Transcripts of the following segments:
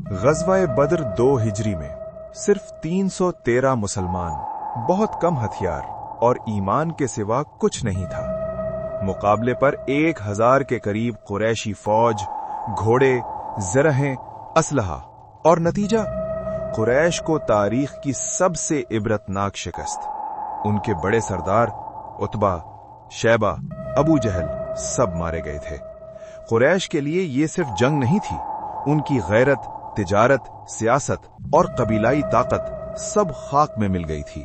غزوہ بدر 2 ہجری میں صرف 313 مسلمان، بہت کم ہتھیار اور ایمان کے سوا کچھ نہیں تھا، مقابلے پر 1000 کے قریب قریشی فوج، گھوڑے، زرہیں، اسلحہ، اور نتیجہ قریش کو تاریخ کی سب سے عبرتناک شکست۔ ان کے بڑے سردار عتبہ، شیبہ، ابو جہل سب مارے گئے تھے۔ قریش کے لیے یہ صرف جنگ نہیں تھی، ان کی غیرت، تجارت، سیاست اور قبیلائی طاقت سب خاک میں مل گئی تھی۔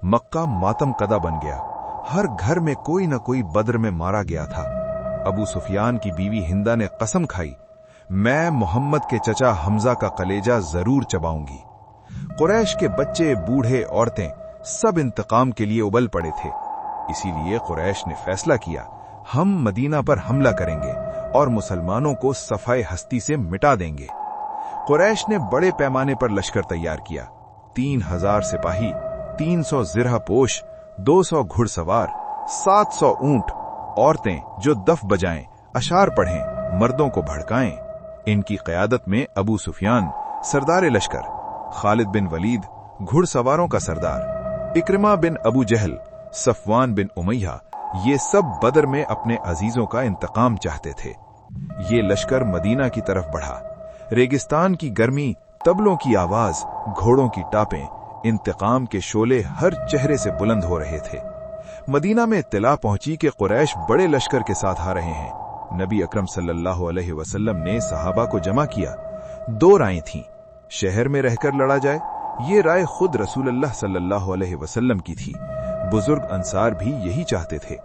مکہ ماتم کدہ بن گیا، ہر گھر میں کوئی نہ کوئی بدر میں مارا گیا تھا۔ ابو سفیان کی بیوی ہندہ نے قسم کھائی، میں محمد کے چچا حمزہ کا کلیجہ ضرور چباؤں گی۔ قریش کے بچے، بوڑھے، عورتیں سب انتقام کے لیے ابل پڑے تھے۔ اسی لیے قریش نے فیصلہ کیا، ہم مدینہ پر حملہ کریں گے اور مسلمانوں کو صفحہ ہستی سے مٹا دیں گے۔ قریش نے بڑے پیمانے پر لشکر تیار کیا، 3000 سپاہی، 300 زرہ پوش، 200 گھڑ سوار، 700 اونٹ، عورتیں جو دف بجائیں، اشعار پڑھیں، مردوں کو بھڑکائیں۔ ان کی قیادت میں ابو سفیان سردار لشکر، خالد بن ولید گھڑ سواروں کا سردار، اکرمہ بن ابو جہل، صفوان بن امیہ، یہ سب بدر میں اپنے عزیزوں کا انتقام چاہتے تھے۔ یہ لشکر مدینہ کی طرف بڑھا۔ ریگستان کی گرمی، طبلوں کی آواز، گھوڑوں کی ٹاپیں، انتقام کے شعلے ہر چہرے سے بلند ہو رہے تھے۔ مدینہ میں اطلاع پہنچی کہ قریش بڑے لشکر کے ساتھ آ رہے ہیں۔ نبی اکرم صلی اللہ علیہ وسلم نے صحابہ کو جمع کیا۔ 2 رائیں تھیں، شہر میں رہ کر لڑا جائے، یہ رائے خود رسول اللہ صلی اللہ علیہ وسلم کی تھی۔ بزرگ انصار بھی یہی چاہتے تھے۔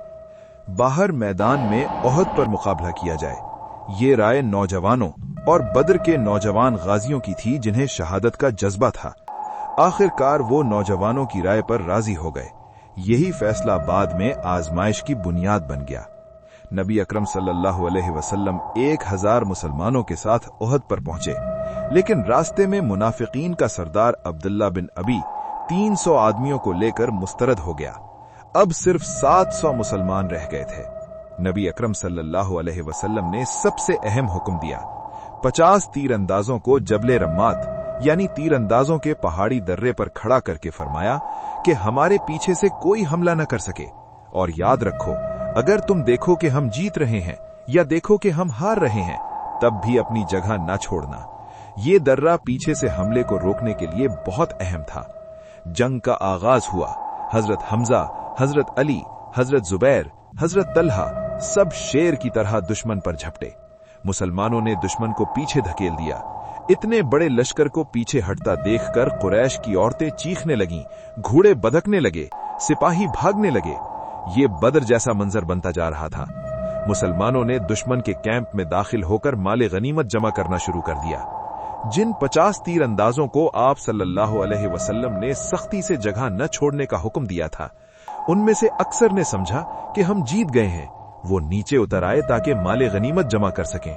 باہر میدان میں احد پر مقابلہ کیا جائے، یہ رائے نوجوانوں اور بدر کے نوجوان غازیوں کی تھی جنہیں شہادت کا جذبہ تھا۔ آخر کار وہ نوجوانوں کی رائے پر راضی ہو گئے۔ یہی فیصلہ بعد میں آزمائش کی بنیاد بن گیا۔ نبی اکرم صلی اللہ علیہ وسلم 1000 مسلمانوں کے ساتھ احد پر پہنچے، لیکن راستے میں منافقین کا سردار عبداللہ بن ابی 300 آدمیوں کو لے کر مسترد ہو گیا۔ اب صرف 700 مسلمان رہ گئے تھے۔ نبی اکرم صلی اللہ علیہ وسلم نے سب سے اہم حکم دیا، 50 تیر اندازوں کو جبل رمات یعنی تیر اندازوں کے پہاڑی درے پر کھڑا کر کے فرمایا کہ ہمارے پیچھے سے کوئی حملہ نہ کر سکے، اور یاد رکھو، اگر تم دیکھو کہ ہم جیت رہے ہیں یا دیکھو کہ ہم ہار رہے ہیں، تب بھی اپنی جگہ نہ چھوڑنا۔ یہ درہ پیچھے سے حملے کو روکنے کے لیے بہت اہم تھا۔ جنگ کا آغاز ہوا۔ حضرت حمزہ، حضرت علی، حضرت زبیر، حضرت طلحہ سب شیر کی طرح دشمن پر جھپٹے۔ مسلمانوں نے دشمن کو پیچھے دھکیل دیا۔ اتنے بڑے لشکر کو پیچھے ہٹتا دیکھ کر قریش کی عورتیں چیخنے لگیں، گھوڑے بدکنے لگے، سپاہی بھاگنے لگے۔ یہ بدر جیسا منظر بنتا جا رہا تھا۔ مسلمانوں نے دشمن کے کیمپ میں داخل ہو کر مال غنیمت جمع کرنا شروع کر دیا۔ جن 50 تیر اندازوں کو آپ صلی اللہ علیہ وسلم نے سختی سے جگہ نہ چھوڑنے کا حکم دیا تھا، ان میں سے اکثر نے سمجھا کہ ہم جیت گئے ہیں۔ وہ نیچے اتر آئے تاکہ مال غنیمت جمع کر سکیں۔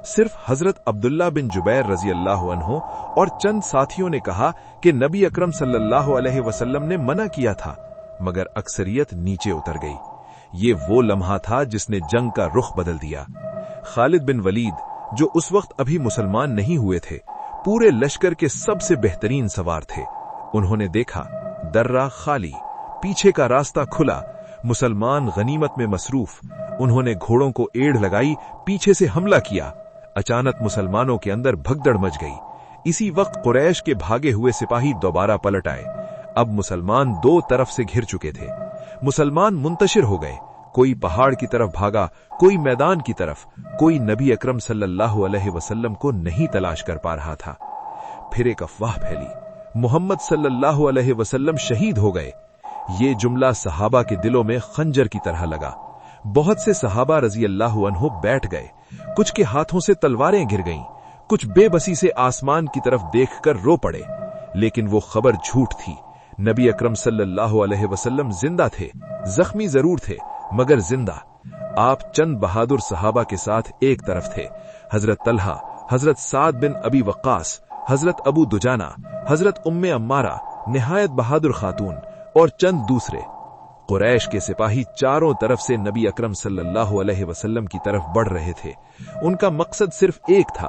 صرف حضرت عبداللہ بن جبیر رضی اللہ عنہ اور چند ساتھیوں نے کہا کہ نبی اکرم صلی اللہ علیہ وسلم نے منع کیا تھا، مگر اکثریت نیچے اتر گئی۔ یہ وہ لمحہ تھا جس نے جنگ کا رخ بدل دیا۔ خالد بن ولید، جو اس وقت ابھی مسلمان نہیں ہوئے تھے، پورے لشکر کے سب سے بہترین سوار تھے۔ انہوں نے دیکھا درہ خالی، پیچھے کا راستہ کھلا، مسلمان غنیمت میں مصروف۔ انہوں نے گھوڑوں کو ایڑھ لگائی، پیچھے سے حملہ کیا۔ اچانک مسلمانوں کے اندر بھگدڑ مچ گئی۔ اسی وقت قریش کے بھاگے ہوئے سپاہی دوبارہ پلٹ آئے۔ اب مسلمان 2 طرف سے گھر چکے تھے۔ مسلمان منتشر ہو گئے، کوئی پہاڑ کی طرف بھاگا، کوئی میدان کی طرف، کوئی نبی اکرم صلی اللہ علیہ وسلم کو نہیں تلاش کر پا رہا تھا۔ پھر ایک افواہ پھیلی، محمد صلی اللہ علیہ وسلم شہید ہو گئے۔ یہ جملہ صحابہ کے دلوں میں خنجر کی طرح لگا۔ بہت سے صحابہ رضی اللہ عنہ بیٹھ گئے، کچھ کے ہاتھوں سے تلواریں گر گئیں، کچھ بے بسی سے آسمان کی طرف دیکھ کر رو پڑے۔ لیکن وہ خبر جھوٹ تھی۔ نبی اکرم صلی اللہ علیہ وسلم زندہ تھے، زخمی ضرور تھے مگر زندہ۔ آپ چند بہادر صحابہ کے ساتھ ایک طرف تھے، حضرت طلحہ، حضرت سعد بن ابی وقاص، حضرت ابو دجانہ، حضرت ام عمارہ نہایت بہادر خاتون، اور چند دوسرے۔ قریش کے سپاہی چاروں طرف سے نبی اکرم صلی اللہ علیہ وسلم کی طرف بڑھ رہے تھے۔ ان کا مقصد صرف ایک تھا،